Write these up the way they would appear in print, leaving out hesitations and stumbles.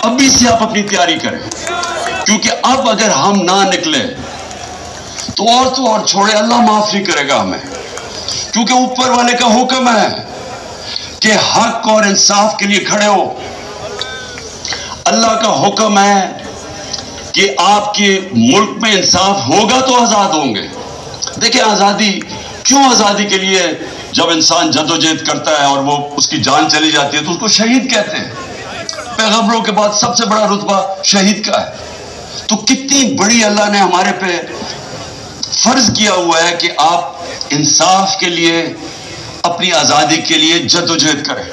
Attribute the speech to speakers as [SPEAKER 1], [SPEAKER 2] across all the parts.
[SPEAKER 1] ابھی سے آپ اپنی تیاری کریں، کیونکہ اب اگر ہم نہ نکلے تو اور چھوڑے، اللہ معاف نہیں کرے گا ہمیں، کیونکہ اوپر والے کا حکم ہے کہ حق اور انصاف کے لیے کھڑے ہو۔ اللہ کا حکم ہے کہ آپ کے ملک میں انصاف ہوگا تو آزاد ہوں گے۔ دیکھیں آزادی کیوں، آزادی کے لیے جب انسان جدوجہد کرتا ہے اور وہ اس کی جان چلی جاتی ہے تو اس کو شہید کہتے ہیں۔ پیغمبروں کے بعد سب سے بڑا رتبہ شہید کا ہے۔ تو کتنی بڑی اللہ نے ہمارے پہ فرض کیا ہوا ہے کہ آپ انصاف کے لیے، اپنی آزادی کے لیے جدوجہد کریں،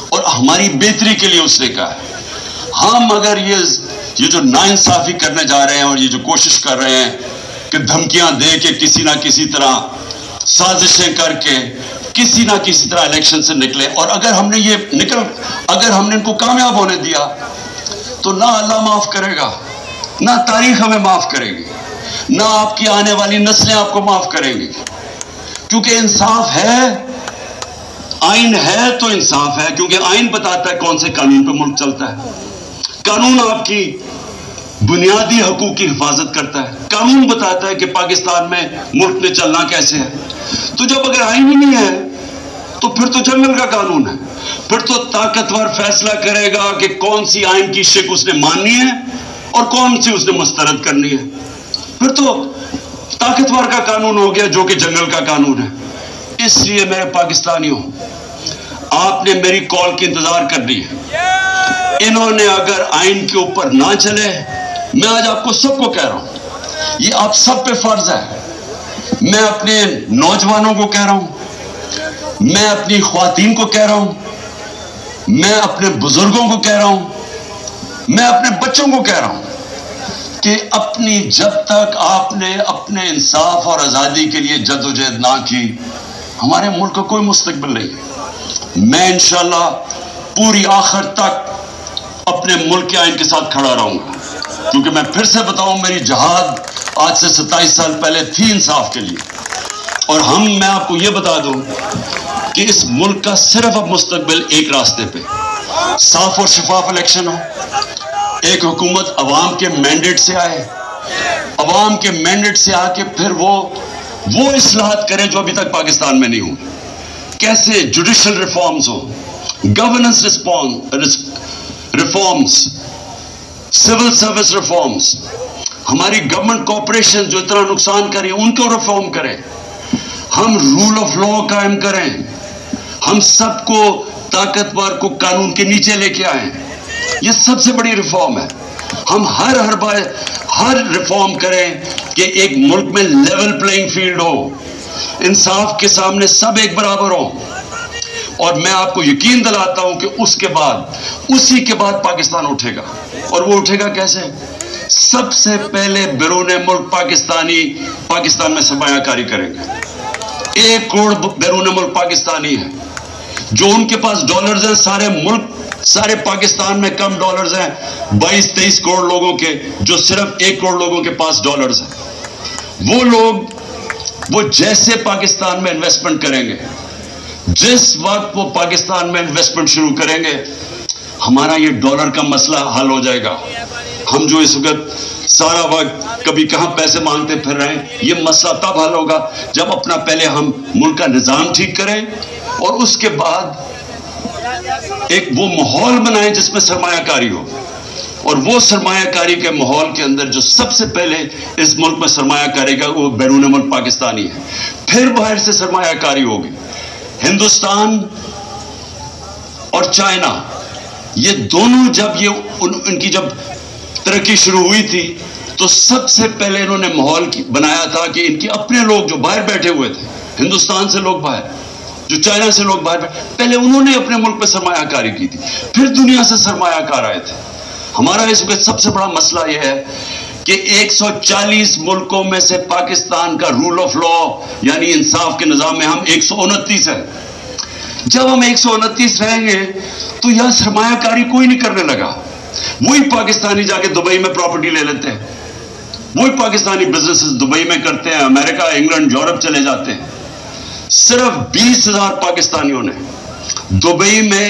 [SPEAKER 1] اور ہماری بہتری کے لیے اس نے کہا ہے۔ ہم اگر یہ جو ناانصافی کرنے جا رہے ہیں اور یہ جو کوشش کر رہے ہیں کہ دھمکیاں دے کے کسی نہ کسی طرح سازشیں کر کے کسی نہ کسی طرح الیکشن سے نکلے، اور اگر ہم نے ان کو کامیاب ہونے دیا تو نہ اللہ معاف کرے گا، نہ تاریخ ہمیں معاف کرے گی، نہ آپ کی آنے والی نسلیں آپ کو معاف کریں گی، کیونکہ انصاف ہے، آئین ہے تو انصاف ہے، کیونکہ آئین بتاتا ہے کون سے قانون پہ ملک چلتا ہے۔ قانون آپ کی بنیادی حقوق کی حفاظت کرتا ہے، قانون بتاتا ہے کہ پاکستان میں ملک میں چلنا کیسے ہے۔ تو جب اگر آئین ہی نہیں ہے تو پھر تو جنگل کا قانون ہے، پھر تو طاقتور فیصلہ کرے گا کہ کون سی آئین کی شک اس نے ماننی ہے اور کون سی اس نے مسترد کرنی ہے۔ پھر تو طاقتور کا قانون ہو گیا جو کہ جنگل کا قانون ہے۔ اس لیے میرے پاکستانیوں، آپ نے میری کال کی انتظار کرنی ہے۔ انہوں نے اگر آئین کے اوپر نہ چلے، میں آج آپ کو سب کو کہہ رہا ہوں، یہ آپ سب پہ فرض ہے۔ میں اپنے نوجوانوں کو کہہ رہا ہوں، میں اپنی خواتین کو کہہ رہا ہوں، میں اپنے بزرگوں کو کہہ رہا ہوں، میں اپنے بچوں کو کہہ رہا ہوں کہ جب تک آپ نے اپنے انصاف اور آزادی کے لیے جدوجہد نہ کی، ہمارے ملک کا کوئی مستقبل نہیں۔ میں انشاءاللہ پوری آخر تک اپنے ملک کے آئین کے ساتھ کھڑا رہوں گا، کیونکہ میں پھر سے بتاؤں، میری جہاد آج سے 27 سال پہلے تھی انصاف کے لیے، اور میں آپ کو یہ بتا دوں کہ اس ملک کا صرف اب مستقبل ایک راستے پہ، صاف اور شفاف الیکشن ہو، ایک حکومت عوام کے مینڈیٹ سے آئے، عوام کے مینڈیٹ سے آ کے پھر وہ اصلاحات کرے جو ابھی تک پاکستان میں نہیں ہوئی۔ کیسے جوڈیشل ریفارمز ہوں، governance reforms, civil service reforms, ہماری گورنمنٹ کارپوریشن جو اتنا نقصان کر رہی ہیں ان کو ریفارم کریں، ہم رول آف لا قائم کریں، ہم سب کو طاقتور کو قانون کے نیچے لے کے آئیں۔ یہ سب سے بڑی ریفارم ہے۔ ہم ہر ریفارم کریں کہ ایک ملک میں لیول پلینگ فیلڈ ہو، انصاف کے سامنے سب ایک برابر ہوں، اور میں آپ کو یقین دلاتا ہوں کہ اسی کے بعد پاکستان اٹھے گا۔ اور وہ اٹھے گا کیسے؟ سب سے پہلے بیرون ملک پاکستان میں سرمایہ کاری کریں گے۔ 1 کروڑ بیرون ملک پاکستانی ہے، جو ان کے پاس ڈالرز ہیں، سارے پاکستان میں کم ڈالرز ہیں 22-23 کروڑ لوگوں کے، جو صرف 1 کروڑ لوگوں کے پاس ڈالرز ہیں۔ وہ لوگ وہ جیسے پاکستان میں انویسٹمنٹ کریں گے، جس وقت وہ پاکستان میں انویسٹمنٹ شروع کریں گے، ہمارا یہ ڈالر کا مسئلہ حل ہو جائے گا۔ ہم جو اس وقت سارا وقت کبھی کہاں پیسے مانگتے پھر رہے ہیں، یہ مسئلہ تب حل ہوگا جب پہلے ہم ملک کا نظام ٹھیک کریں، اور اس کے بعد ایک وہ ماحول بنائیں جس میں سرمایہ کاری ہو۔ اور وہ سرمایہ کاری کے ماحول کے اندر جو سب سے پہلے اس ملک میں سرمایہ کاری کا وہ بیرون ملک پاکستانی ہے، پھر باہر سے سرمایہ کاری ہوگی۔ ہندوستان اور چائنا، یہ دونوں جب ان کی ترقی شروع ہوئی تھی تو سب سے پہلے انہوں نے ماحول بنایا تھا کہ ان کے اپنے لوگ جو باہر بیٹھے ہوئے تھے، ہندوستان سے لوگ باہر، جو چائنا سے لوگ باہر بیٹھے، پہلے انہوں نے اپنے ملک میں سرمایہ کاری کی تھی، پھر دنیا سے سرمایہ کار آئے تھے۔ ہمارا اس وقت سب سے بڑا مسئلہ یہ ہے کہ 140 ملکوں میں سے پاکستان کا رول آف لا یعنی انصاف کے نظام میں ہم 129 ہیں۔ جب ہم 129 رہیں گے تو یہاں سرمایہ کاری کوئی نہیں کرنے لگا، وہی پاکستانی جا کے دبئی میں پراپرٹی لے لیتے ہیں، وہی پاکستانی بزنسز دبئی میں کرتے ہیں، امریکہ، انگلینڈ، یورپ چلے جاتے ہیں۔ صرف 20,000 پاکستانیوں نے دبئی میں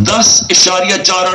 [SPEAKER 1] 10.4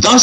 [SPEAKER 1] 10